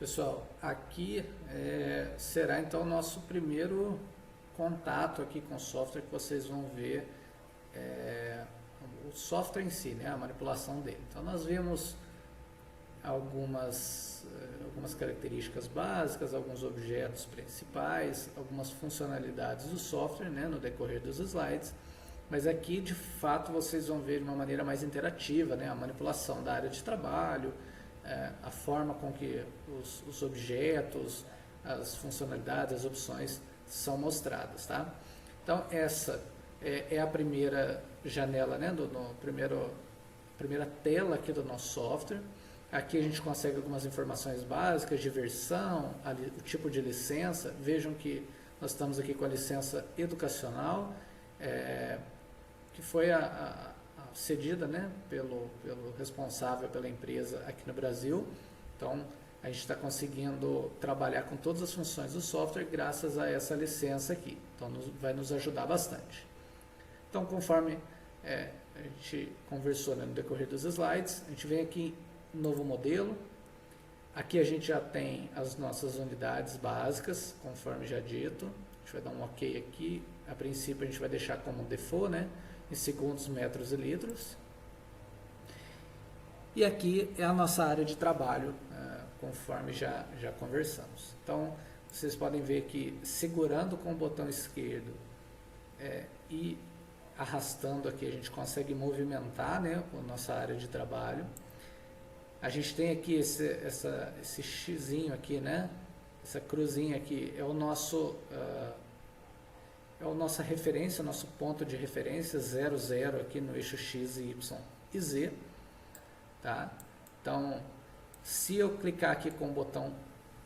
Pessoal, aqui será então o nosso primeiro contato aqui com o software, que vocês vão ver o software em si, né, a manipulação dele. Então nós vimos algumas características básicas, alguns objetos principais, algumas funcionalidades do software, né, no decorrer dos slides, mas aqui de fato vocês vão ver de uma maneira mais interativa, né, a manipulação da área de trabalho, a forma com que os objetos, as funcionalidades, as opções são mostradas, tá? Então essa é a primeira janela, né, primeira tela aqui do nosso software. Aqui a gente consegue algumas informações básicas de versão, o tipo de licença. Vejam que nós estamos aqui com a licença educacional, que foi cedida, né, pelo responsável pela empresa aqui no Brasil. Então a gente está conseguindo trabalhar com todas as funções do software graças a essa licença aqui. Então vai nos ajudar bastante. Então, conforme a gente conversou, né, no decorrer dos slides, a gente vem aqui em novo modelo. Aqui a gente já tem as nossas unidades básicas, conforme já dito. A gente vai dar um OK aqui. A princípio a gente vai deixar como default, né, em segundos, metros e litros. E aqui é a nossa área de trabalho, conforme já conversamos. Então, vocês podem ver que segurando com o botão esquerdo e arrastando aqui, a gente consegue movimentar, né, a nossa área de trabalho. A gente tem aqui esse xizinho aqui, né, essa cruzinha aqui, é a nossa referência, o nosso ponto de referência 00 aqui no eixo X, Y e Z, tá? Então, se eu clicar aqui com o botão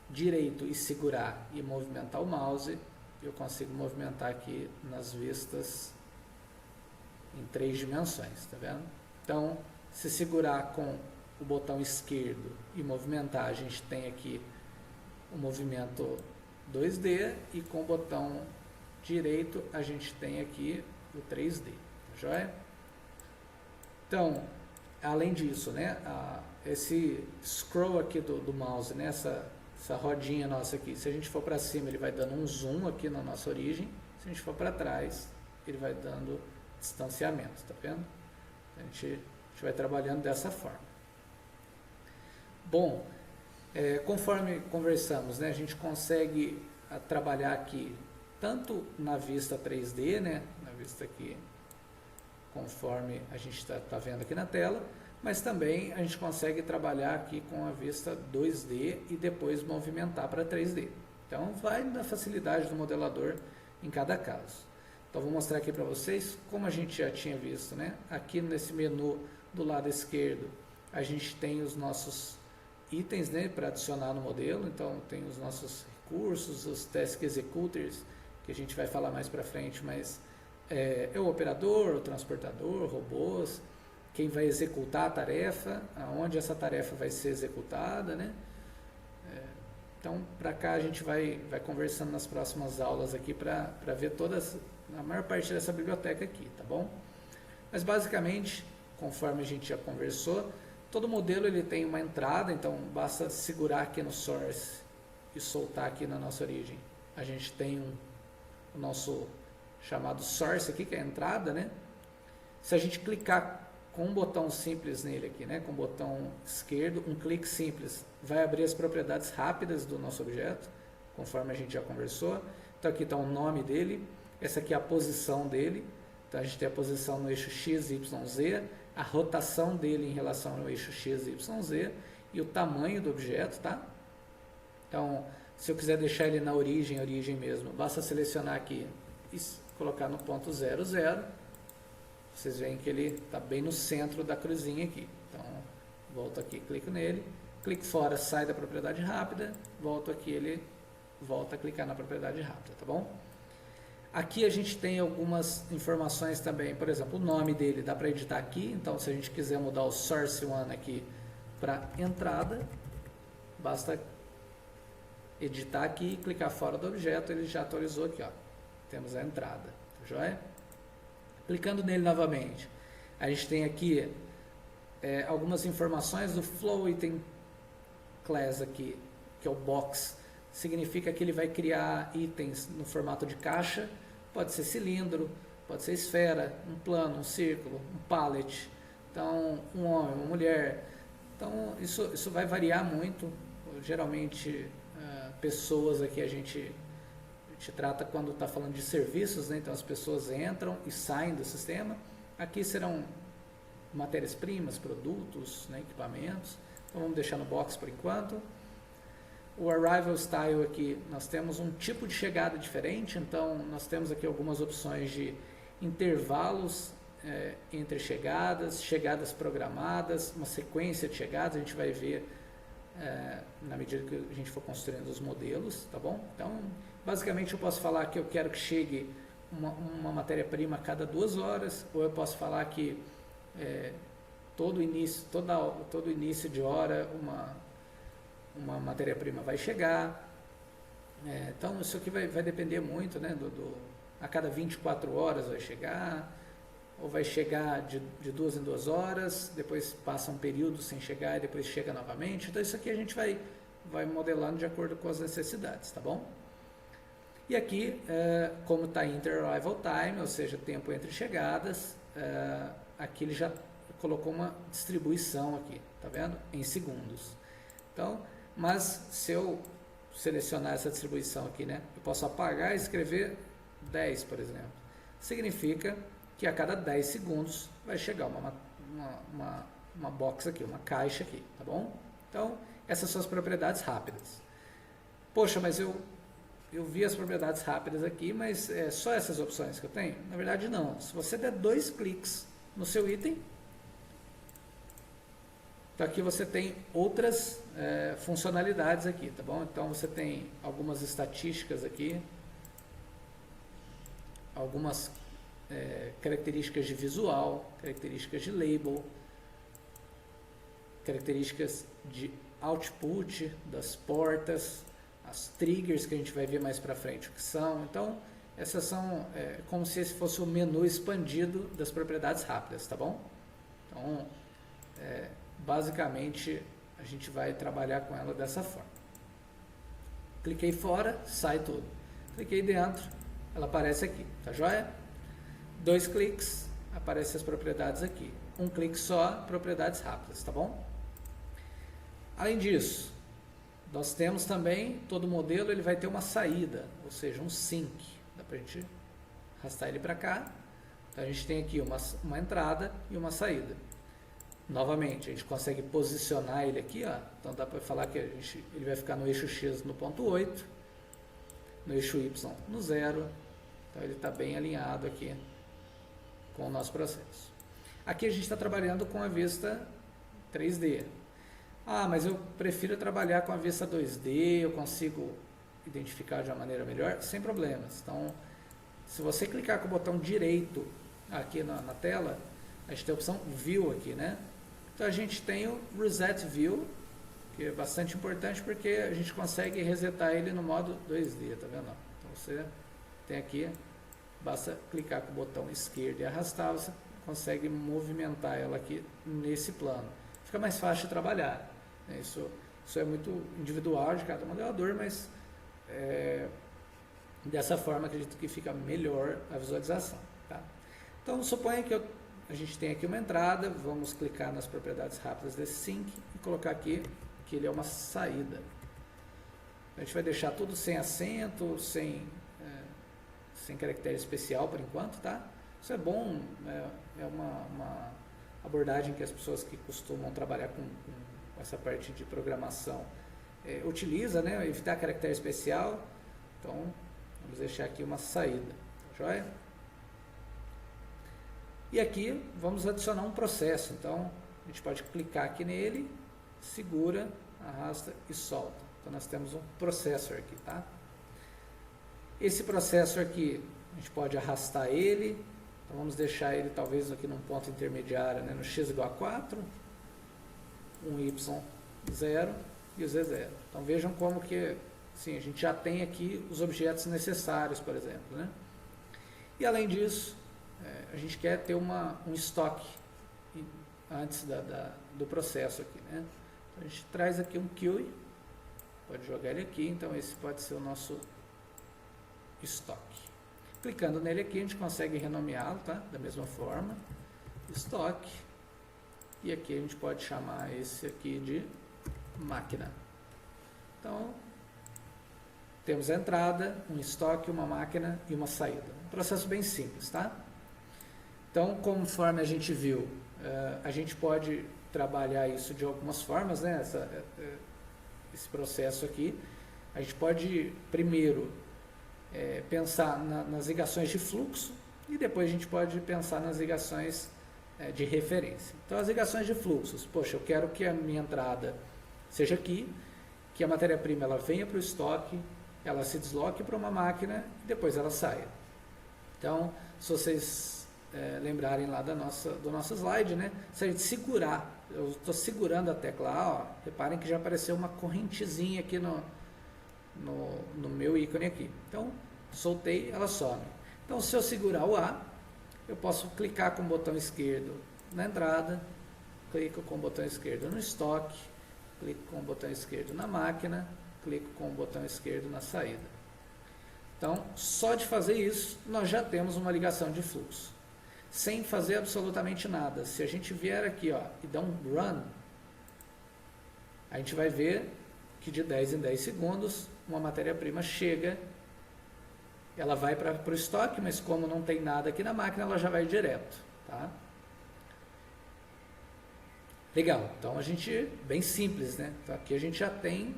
direito e segurar e movimentar o mouse, eu consigo movimentar aqui nas vistas em 3 dimensões, tá vendo? Então, se segurar com o botão esquerdo e movimentar, a gente tem aqui o movimento 2D, e com o botão direito a gente tem aqui o 3D, tá joia? Então, além disso, né, esse scroll aqui do mouse, né, essa rodinha nossa aqui, se a gente for para cima ele vai dando um zoom aqui na nossa origem, se a gente for para trás ele vai dando distanciamento, tá vendo? A gente vai trabalhando dessa forma. Bom, conforme conversamos, né, a gente consegue trabalhar aqui tanto na vista 3D, né, na vista aqui conforme a gente está vendo aqui na tela, mas também a gente consegue trabalhar aqui com a vista 2D e depois movimentar para 3D. Então vai na facilidade do modelador em cada caso. Então vou mostrar aqui para vocês, como a gente já tinha visto, né? Aqui nesse menu do lado esquerdo a gente tem os nossos itens, né, para adicionar no modelo. Então tem os nossos recursos, os task executors, que a gente vai falar mais para frente, mas é o operador, o transportador, robôs, quem vai executar a tarefa, aonde essa tarefa vai ser executada, né? Então, para cá a gente vai conversando nas próximas aulas aqui para ver a maior parte dessa biblioteca aqui, tá bom? Mas basicamente, conforme a gente já conversou, todo modelo ele tem uma entrada, então basta segurar aqui no source e soltar aqui na nossa origem. A gente tem o nosso chamado source aqui, que é a entrada, né? Se a gente clicar com um botão simples nele aqui, né, com o botão esquerdo, um clique simples, vai abrir as propriedades rápidas do nosso objeto, conforme a gente já conversou. Então aqui está o nome dele, essa aqui é a posição dele, então a gente tem a posição no eixo X, Y, Z, a rotação dele em relação ao eixo X, Y, Z e o tamanho do objeto, tá? Então, se eu quiser deixar ele na origem mesmo, basta selecionar aqui e colocar no ponto 00. Vocês veem que ele está bem no centro da cruzinha aqui. Então, volto aqui, clico nele, clico fora, sai da propriedade rápida, volto aqui, ele volta a clicar na propriedade rápida, tá bom? Aqui a gente tem algumas informações também, por exemplo, o nome dele dá para editar aqui, então se a gente quiser mudar o source one aqui para entrada, basta editar aqui e clicar fora do objeto, ele já atualizou aqui, ó. Temos a entrada, tá joia? Clicando nele novamente, a gente tem aqui algumas informações do Flow Item Class aqui, que é o box, significa que ele vai criar itens no formato de caixa, pode ser cilindro, pode ser esfera, um plano, um círculo, um pallet, então um homem, uma mulher. Então isso vai variar muito. Geralmente pessoas aqui a gente trata quando está falando de serviços, né? Então as pessoas entram e saem do sistema. Aqui serão matérias-primas, produtos, né? Equipamentos. Então vamos deixar no box por enquanto. O Arrival Style aqui, nós temos um tipo de chegada diferente, então nós temos aqui algumas opções de intervalos entre chegadas, chegadas programadas, uma sequência de chegadas, a gente vai ver na medida que a gente for construindo os modelos, tá bom? Então, basicamente eu posso falar que eu quero que chegue uma matéria-prima a cada 2 horas, ou eu posso falar que todo início de hora uma matéria-prima vai chegar. Então isso aqui vai depender muito, né, a cada 24 horas vai chegar, ou vai chegar de 2 em 2 horas, depois passa um período sem chegar e depois chega novamente. Então isso aqui a gente vai modelando de acordo com as necessidades, tá bom? E aqui, como está Inter-Arrival Time, ou seja, tempo entre chegadas, aqui ele já colocou uma distribuição aqui, tá vendo? Em segundos. Então, mas se eu selecionar essa distribuição aqui, né, eu posso apagar e escrever 10, por exemplo. Significa que a cada 10 segundos vai chegar uma box aqui, uma caixa aqui, tá bom? Então, essas são as propriedades rápidas. Poxa, mas eu vi as propriedades rápidas aqui, mas é só essas opções que eu tenho? Na verdade, não. Se você der 2 cliques no seu item, então aqui você tem outras funcionalidades aqui, tá bom? Então você tem algumas estatísticas aqui, algumas características de visual, características de label, características de output das portas, as triggers que a gente vai ver mais para frente o que são. Então essas são como se esse fosse o menu expandido das propriedades rápidas, tá bom? Então basicamente a gente vai trabalhar com ela dessa forma. Cliquei fora, sai tudo. Cliquei dentro, ela aparece aqui, tá joia? 2 cliques, aparecem as propriedades aqui. 1 clique só, propriedades rápidas, tá bom? Além disso, nós temos também, todo modelo ele vai ter uma saída, ou seja, um sink. Dá pra gente arrastar ele para cá. Então a gente tem aqui uma entrada e uma saída. Novamente, a gente consegue posicionar ele aqui, ó. Então dá para falar que ele vai ficar no eixo X no ponto 8, no eixo Y no 0. Então ele está bem alinhado aqui com o nosso processo. Aqui a gente está trabalhando com a vista 3D. Ah, mas eu prefiro trabalhar com a vista 2D, eu consigo identificar de uma maneira melhor, sem problemas. Então, se você clicar com o botão direito aqui na tela, a gente tem a opção View aqui, né? Então a gente tem o Reset View, que é bastante importante porque a gente consegue resetar ele no modo 2D, tá vendo? Então você tem aqui, basta clicar com o botão esquerdo e arrastar, você consegue movimentar ela aqui nesse plano. Fica mais fácil de trabalhar, né? Isso é muito individual de cada modelador, mas dessa forma acredito que fica melhor a visualização, tá? Então suponha que a gente tem aqui uma entrada, vamos clicar nas propriedades rápidas desse sync e colocar aqui que ele é uma saída. A gente vai deixar tudo sem acento, sem caractere especial por enquanto, tá? Isso é bom, é uma abordagem que as pessoas que costumam trabalhar com essa parte de programação utiliza, né? Evitar caractere especial. Então, vamos deixar aqui uma saída, joia? E aqui vamos adicionar um processo, então a gente pode clicar aqui nele, segura, arrasta e solta. Então nós temos um processor aqui, tá? Esse processor aqui, a gente pode arrastar ele, então vamos deixar ele talvez aqui num ponto intermediário, né, no x igual a 4, um y0 e o z0. Então vejam como que, sim, a gente já tem aqui os objetos necessários, por exemplo, né? E além disso, a gente quer ter um estoque antes do processo aqui, né? Então, a gente traz aqui um queue, pode jogar ele aqui, então esse pode ser o nosso estoque. Clicando nele aqui, a gente consegue renomeá-lo, tá? Da mesma forma, estoque, e aqui a gente pode chamar esse aqui de máquina. Então, temos a entrada, um estoque, uma máquina e uma saída. Um processo bem simples, tá? Então, conforme a gente viu, a gente pode trabalhar isso de algumas formas, né? Esse processo aqui. A gente pode, primeiro, pensar nas ligações de fluxo e depois a gente pode pensar nas ligações de referência. Então, as ligações de fluxos, poxa, eu quero que a minha entrada seja aqui, que a matéria-prima ela venha para o estoque, ela se desloque para uma máquina e depois ela saia. Então, se vocês lembrarem lá do nosso slide, né? Se a gente segurar, eu estou segurando a tecla A, ó, reparem que já apareceu uma correntezinha aqui no meu ícone aqui. Então, soltei, ela some. Então, se eu segurar o A, eu posso clicar com o botão esquerdo na entrada, clico com o botão esquerdo no estoque, clico com o botão esquerdo na máquina, clico com o botão esquerdo na saída. Então, só de fazer isso, nós já temos uma ligação de fluxo, sem fazer absolutamente nada. Se a gente vier aqui, ó, e dar um run, a gente vai ver que de 10 em 10 segundos, uma matéria-prima chega, ela vai para o estoque, mas como não tem nada aqui na máquina, ela já vai direto, tá? Legal, então a gente, bem simples, né? Então aqui a gente já tem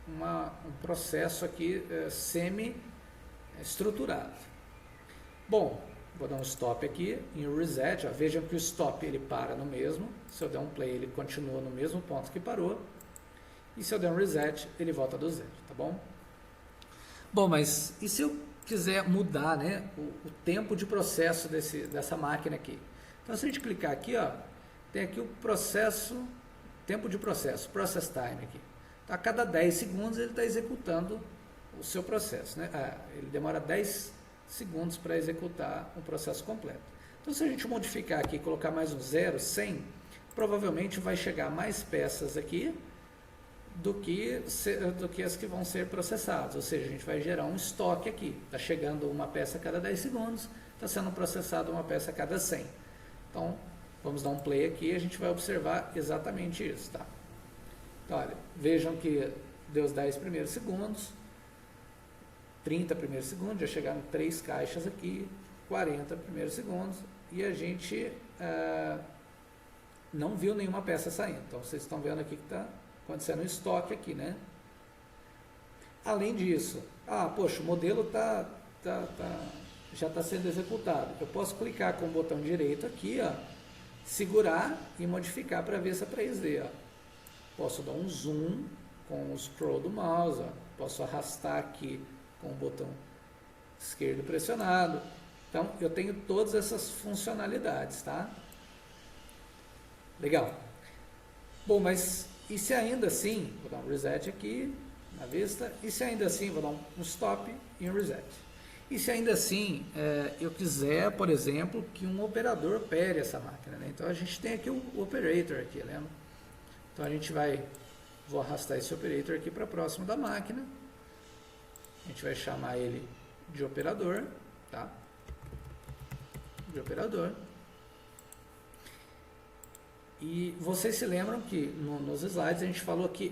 um processo aqui semi-estruturado. Bom, vou dar um stop aqui em reset, ó, vejam que o stop ele para no mesmo, se eu der um play ele continua no mesmo ponto que parou, e se eu der um reset ele volta do zero, tá bom? Bom, mas e se eu quiser mudar, né, o tempo de processo dessa máquina aqui? Então se a gente clicar aqui, ó, tem aqui o processo, tempo de processo, process time aqui. A cada 10 segundos ele está executando o seu processo, né? Ele demora 10 segundos para executar um processo completo. Então, se a gente modificar aqui e colocar mais um 0, 100, provavelmente vai chegar mais peças aqui do que as que vão ser processadas. Ou seja, a gente vai gerar um estoque aqui. Está chegando uma peça a cada 10 segundos, está sendo processada uma peça a cada 100. Então, vamos dar um play aqui e a gente vai observar exatamente isso, tá? Então, olha, vejam que deu os 10 primeiros segundos, 30 primeiros segundos, já chegaram 3 caixas aqui, 40 primeiros segundos, e a gente não viu nenhuma peça saindo. Então, vocês estão vendo aqui que está acontecendo um estoque aqui, né? Além disso, poxa, o modelo já está sendo executado. Eu posso clicar com o botão direito aqui, ó, segurar e modificar para ver essa 3D, ó. Posso dar um zoom com o scroll do mouse, ó. Posso arrastar aqui com o botão esquerdo pressionado. Então, eu tenho todas essas funcionalidades, tá? Legal. Bom, mas e se ainda assim, vou dar um reset aqui na vista, e se ainda assim, vou dar um stop e um reset. E se ainda assim eu quiser, por exemplo, que um operador opere essa máquina, né? Então a gente tem aqui o operator aqui, lembra? Então a gente vou arrastar esse operator aqui para próximo da máquina. A gente vai chamar ele de operador, tá? De operador. E vocês se lembram que nos slides a gente falou que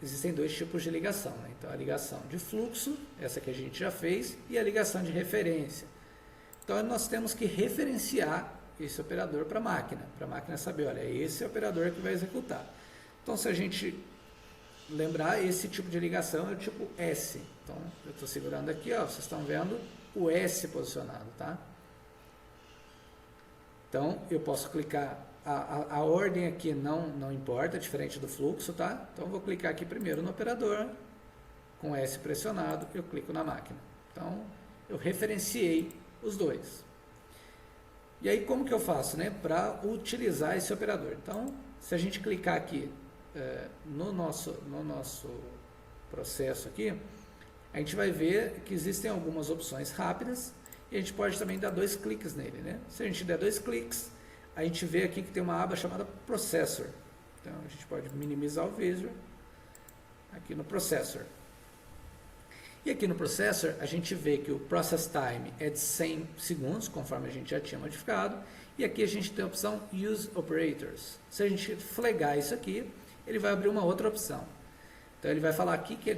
existem 2 tipos de ligação, né? Então a ligação de fluxo, essa que a gente já fez, e a ligação de referência. Então nós temos que referenciar esse operador para a máquina saber, olha, é esse operador que vai executar. Então se a gente lembrar, esse tipo de ligação é o tipo S. Então eu estou segurando aqui, ó, vocês estão vendo o S posicionado, tá? Então eu posso clicar, a ordem aqui não importa, diferente do fluxo, tá? Então eu vou clicar aqui primeiro no operador, com S pressionado, eu clico na máquina. Então eu referenciei os dois. E aí como que eu faço, né, para utilizar esse operador? Então, se a gente clicar aqui no nosso processo aqui, a gente vai ver que existem algumas opções rápidas e a gente pode também dar 2 cliques nele, né? Se a gente der 2 cliques, a gente vê aqui que tem uma aba chamada Processor. Então a gente pode minimizar o visual aqui no Processor. E aqui no Processor, a gente vê que o Process Time é de 100 segundos, conforme a gente já tinha modificado. E aqui a gente tem a opção Use Operators. Se a gente flagar isso aqui, ele vai abrir uma outra opção. Então ele vai falar aqui que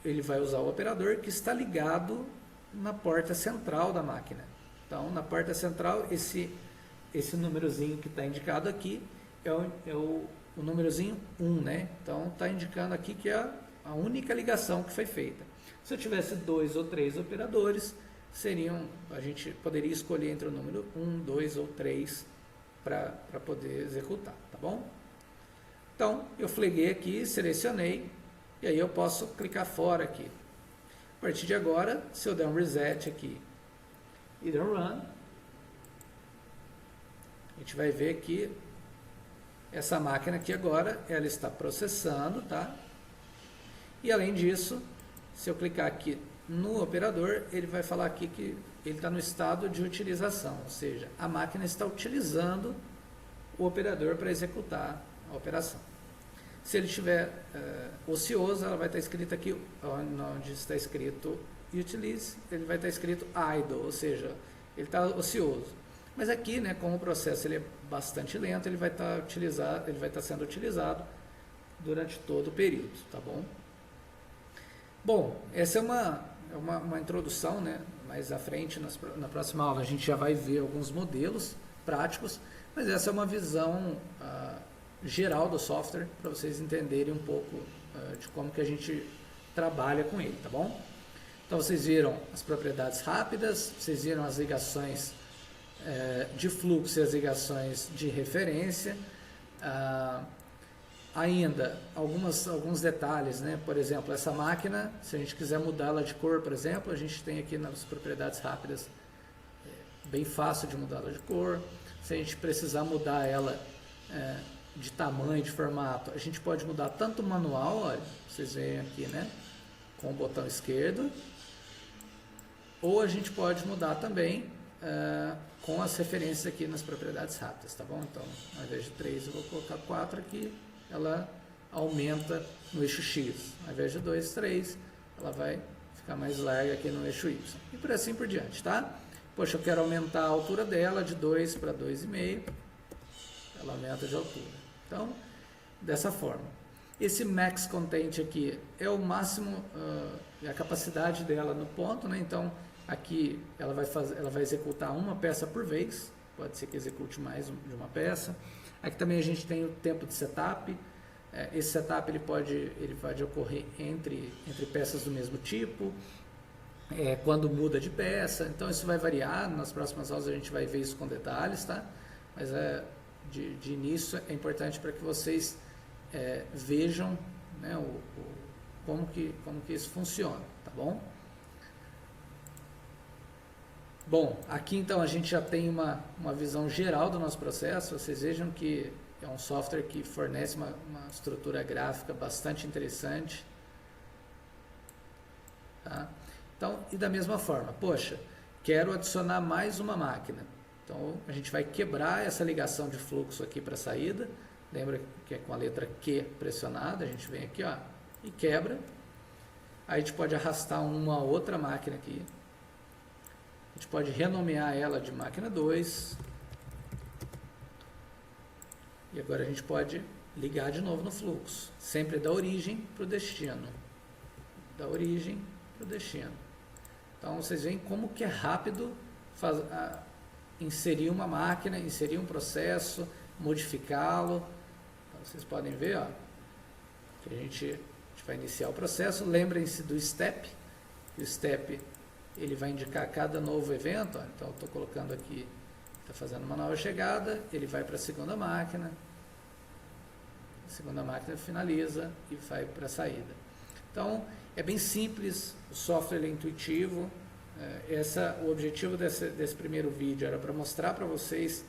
ele vai usar o operador que está ligado na porta central da máquina. Então, na porta central, esse númerozinho que está indicado aqui é o númerozinho 1, né? Então, está indicando aqui que é a única ligação que foi feita. Se eu tivesse 2 ou 3 operadores, a gente poderia escolher entre o número 1, 2 ou 3 para poder executar, tá bom? Então, eu flaguei aqui, selecionei, e aí eu posso clicar fora aqui. A partir de agora, se eu der um reset aqui e der um run, a gente vai ver que essa máquina aqui agora, ela está processando, tá? E além disso, se eu clicar aqui no operador, ele vai falar aqui que ele está no estado de utilização, ou seja, a máquina está utilizando o operador para executar a operação. Se ele estiver ocioso, ela vai estar escrito aqui, onde está escrito Utilize, ele vai estar escrito Idle, ou seja, ele está ocioso. Mas aqui, né, como o processo ele é bastante lento, ele vai estar sendo utilizado durante todo o período, tá bom? Bom, essa é uma introdução, né? Mais à frente, na próxima aula, a gente já vai ver alguns modelos práticos, mas essa é uma visão geral do software, para vocês entenderem um pouco de como que a gente trabalha com ele, tá bom? Então, vocês viram as propriedades rápidas, vocês viram as ligações de fluxo e as ligações de referência, ainda alguns detalhes, né? Por exemplo, essa máquina, se a gente quiser mudá-la de cor, por exemplo, a gente tem aqui nas propriedades rápidas, bem fácil de mudá-la de cor. Se a gente precisar mudar ela de tamanho, de formato, a gente pode mudar tanto manual, olha, vocês veem aqui, né? Com o botão esquerdo, ou a gente pode mudar também com as referências aqui nas propriedades rápidas, tá bom? Então, ao invés de 3, eu vou colocar 4 aqui, ela aumenta no eixo X. Ao invés de 2, 3, ela vai ficar mais larga aqui no eixo Y. E por assim por diante, tá? Poxa, eu quero aumentar a altura dela de 2 para 2,5, ela aumenta de altura. Então, dessa forma. Esse max content aqui é o máximo, a capacidade dela no ponto, né? Então, aqui ela vai executar uma peça por vez, pode ser que execute mais de uma peça. Aqui também a gente tem o tempo de setup. Esse setup ele pode ocorrer entre peças do mesmo tipo, quando muda de peça. Então isso vai variar, nas próximas aulas a gente vai ver isso com detalhes, tá? Mas de início é importante para que vocês vejam, né, como que isso funciona, tá bom? Bom, aqui então a gente já tem uma visão geral do nosso processo. Vocês vejam que é um software que fornece uma estrutura gráfica bastante interessante. Tá? Então, e da mesma forma, poxa, quero adicionar mais uma máquina. Então, a gente vai quebrar essa ligação de fluxo aqui para a saída. Lembra que é com a letra Q pressionada, a gente vem aqui, ó, e quebra. Aí a gente pode arrastar uma outra máquina aqui. A gente pode renomear ela de máquina 2. E agora a gente pode ligar de novo no fluxo. Sempre da origem para o destino. Da origem para o destino. Então vocês veem como que é rápido inserir uma máquina, inserir um processo, modificá-lo. Então, vocês podem ver, ó, que a gente vai iniciar o processo. Lembrem-se do step. O step ele vai indicar cada novo evento. Ó. Então, eu estou colocando aqui, está fazendo uma nova chegada, ele vai para a segunda máquina finaliza e vai para a saída. Então, é bem simples, o software é intuitivo. O objetivo desse primeiro vídeo era para mostrar para vocês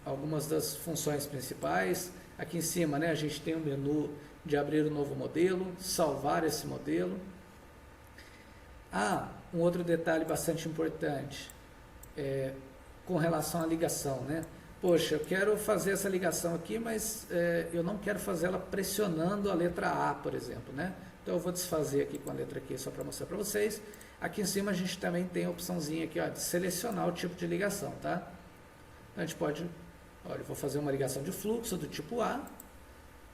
algumas das funções principais. Aqui em cima, né, a gente tem um menu de abrir um novo modelo, salvar esse modelo. Um outro detalhe bastante importante com relação à ligação, né? poxa, eu quero fazer essa ligação aqui, mas eu não quero fazer ela pressionando a letra A, por exemplo, né? Então eu vou desfazer aqui com a letra Q só para mostrar para vocês. Aqui em cima a gente também tem a opçãozinha aqui, ó, de selecionar o tipo de ligação, tá? Então a gente pode, olha, eu vou fazer uma ligação de fluxo do tipo A.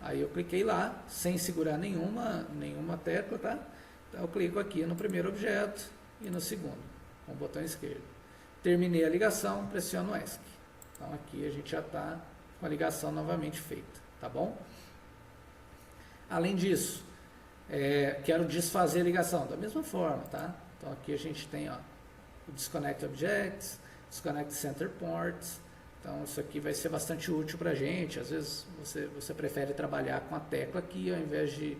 Aí eu cliquei lá, sem segurar nenhuma tecla, tá? Então eu clico aqui no primeiro objeto e no segundo, com o botão esquerdo. Terminei a ligação, pressiono o ESC. Então aqui a gente já está com a ligação novamente feita, tá bom? Além disso, quero desfazer a ligação, da mesma forma, tá? Então aqui a gente tem, ó, o Disconnect Objects, Disconnect Center Ports. Então isso aqui vai ser bastante útil para a gente. Às vezes você prefere trabalhar com a tecla aqui ao invés de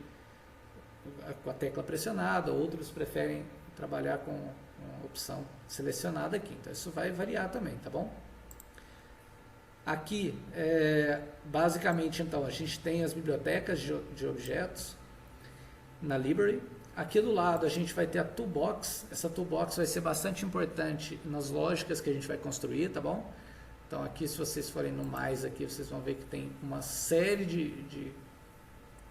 com a tecla pressionada, outros preferem trabalhar com uma opção selecionada aqui. Então isso vai variar também, tá bom? Aqui, basicamente, então, a gente tem as bibliotecas de objetos na Library. Aqui do lado a gente vai ter a Toolbox. Essa Toolbox vai ser bastante importante nas lógicas que a gente vai construir, tá bom? Então aqui, se vocês forem no mais aqui, vocês vão ver que tem uma série de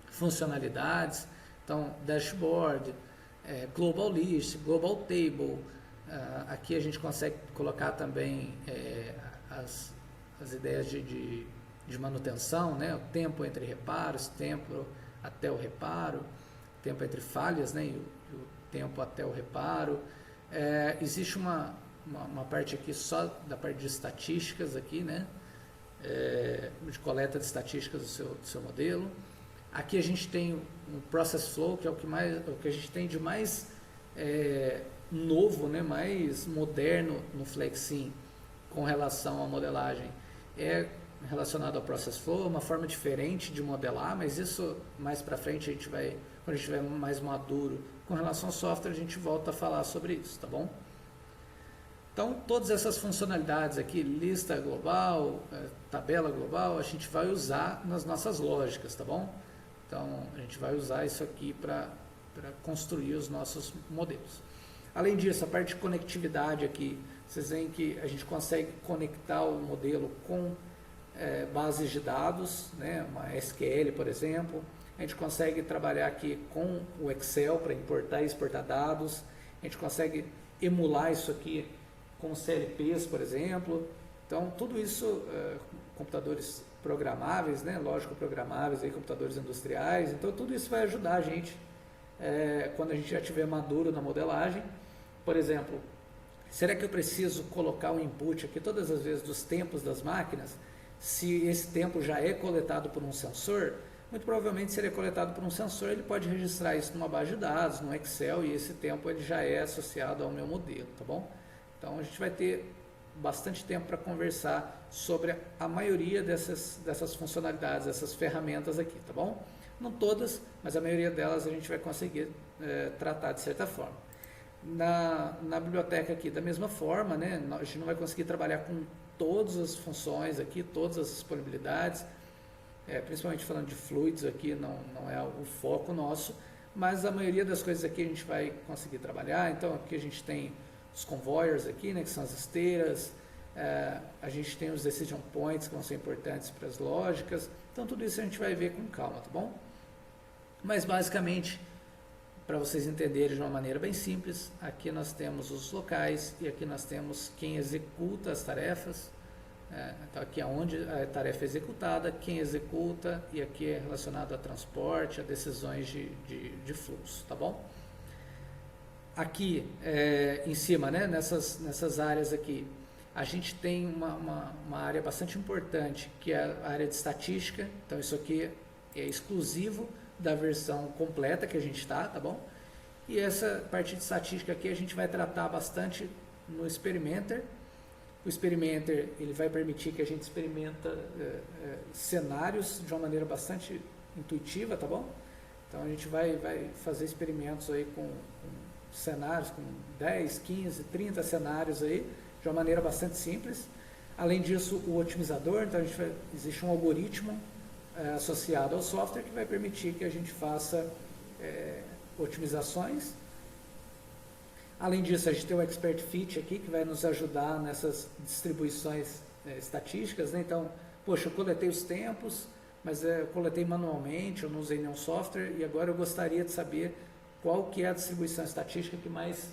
funcionalidades. Então, Dashboard, Global List, Global Table. Aqui a gente consegue colocar também as ideias de manutenção, né? O tempo entre reparos, tempo até o reparo, tempo entre falhas, né? E o tempo até o reparo. Existe uma parte aqui só da parte de estatísticas aqui, né? De coleta de estatísticas do seu modelo. Aqui a gente tem um Process Flow, que é o que a gente tem de mais novo, né? Mais moderno no Flexim com relação à modelagem. É relacionado ao Process Flow, uma forma diferente de modelar, mas isso mais para frente quando a gente estiver mais maduro com relação ao software, a gente volta a falar sobre isso, tá bom? Então, todas essas funcionalidades aqui, lista global, tabela global, a gente vai usar nas nossas lógicas, tá bom? Então, a gente vai usar isso aqui para construir os nossos modelos. Além disso, a parte de conectividade aqui, vocês veem que a gente consegue conectar o modelo com bases de dados, né? Uma SQL, por exemplo. A gente consegue trabalhar aqui com o Excel para importar e exportar dados. A gente consegue emular isso aqui com CLPs, por exemplo. Então, tudo isso, computadores programáveis, né? Lógico programáveis, aí, computadores industriais. Então, tudo isso vai ajudar a gente quando a gente já estiver maduro na modelagem. Por exemplo, será que eu preciso colocar o input aqui todas as vezes dos tempos das máquinas? Se esse tempo já é coletado por um sensor, muito provavelmente se ele é coletado por um sensor, ele pode registrar isso numa base de dados, no Excel, e esse tempo ele já é associado ao meu modelo, tá bom? Então a gente vai ter bastante tempo para conversar sobre a maioria dessas funcionalidades, dessas ferramentas aqui, tá bom? Não todas, mas a maioria delas a gente vai conseguir tratar de certa forma. Na biblioteca aqui, da mesma forma, né, a gente não vai conseguir trabalhar com todas as funções aqui, todas as disponibilidades, principalmente falando de fluidos aqui, não é o foco nosso, mas a maioria das coisas aqui a gente vai conseguir trabalhar. Então aqui a gente tem os convoyers aqui, né, que são as esteiras, a gente tem os decision points que vão ser importantes para as lógicas. Então tudo isso a gente vai ver com calma, tá bom? Mas basicamente, para vocês entenderem de uma maneira bem simples, aqui nós temos os locais e aqui nós temos quem executa as tarefas. Então aqui é onde a tarefa é executada, quem executa, e aqui é relacionado a transporte, a decisões de fluxo, tá bom? Aqui em cima, né, nessas áreas aqui, a gente tem uma área bastante importante, que é a área de estatística. Então isso aqui é exclusivo da versão completa que a gente tá bom? E essa parte de estatística aqui a gente vai tratar bastante no Experimenter. O Experimenter, ele vai permitir que a gente experimenta cenários de uma maneira bastante intuitiva, tá bom? Então a gente vai fazer experimentos aí com cenários, com 10, 15, 30 cenários aí, de uma maneira bastante simples. Além disso, o otimizador, então existe um algoritmo associado ao software que vai permitir que a gente faça otimizações. Além disso, a gente tem o Expert Fit aqui, que vai nos ajudar nessas distribuições estatísticas, né? Então, poxa, eu coletei os tempos, mas eu coletei manualmente, eu não usei nenhum software, e agora eu gostaria de saber qual que é a distribuição estatística que mais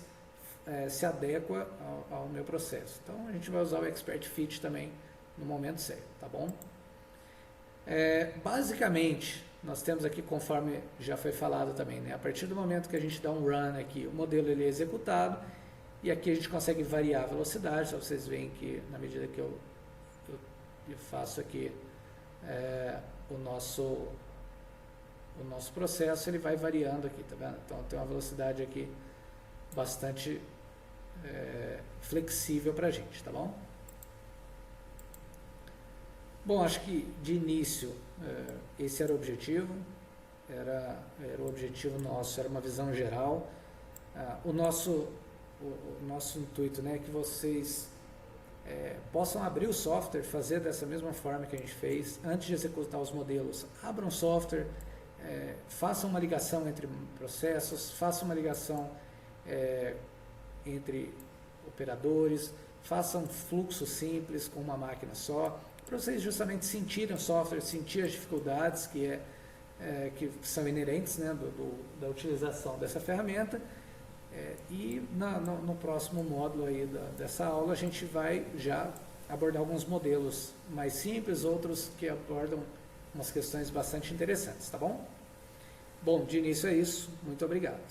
se adequa ao meu processo. Então, a gente vai usar o Expert Fit também no momento certo, tá bom? Basicamente, nós temos aqui, conforme já foi falado também, né? A partir do momento que a gente dá um run aqui, o modelo ele é executado, e aqui a gente consegue variar a velocidade, só vocês veem que na medida que eu faço aqui o nosso processo, ele vai variando aqui, tá vendo? Então tem uma velocidade aqui bastante flexível para a gente, tá bom? Bom, acho que de início esse era o objetivo, era o objetivo nosso, era uma visão geral. O nosso intuito, né, é que vocês possam abrir o software, fazer dessa mesma forma que a gente fez, antes de executar os modelos, abram o software, façam uma ligação entre processos, façam uma ligação entre operadores, façam um fluxo simples com uma máquina só, para vocês justamente sentirem o software, sentir as dificuldades que são inerentes, né, da utilização dessa ferramenta. E no próximo módulo aí dessa aula a gente vai já abordar alguns modelos mais simples, outros que abordam umas questões bastante interessantes, tá bom? Bom, de início é isso, muito obrigado.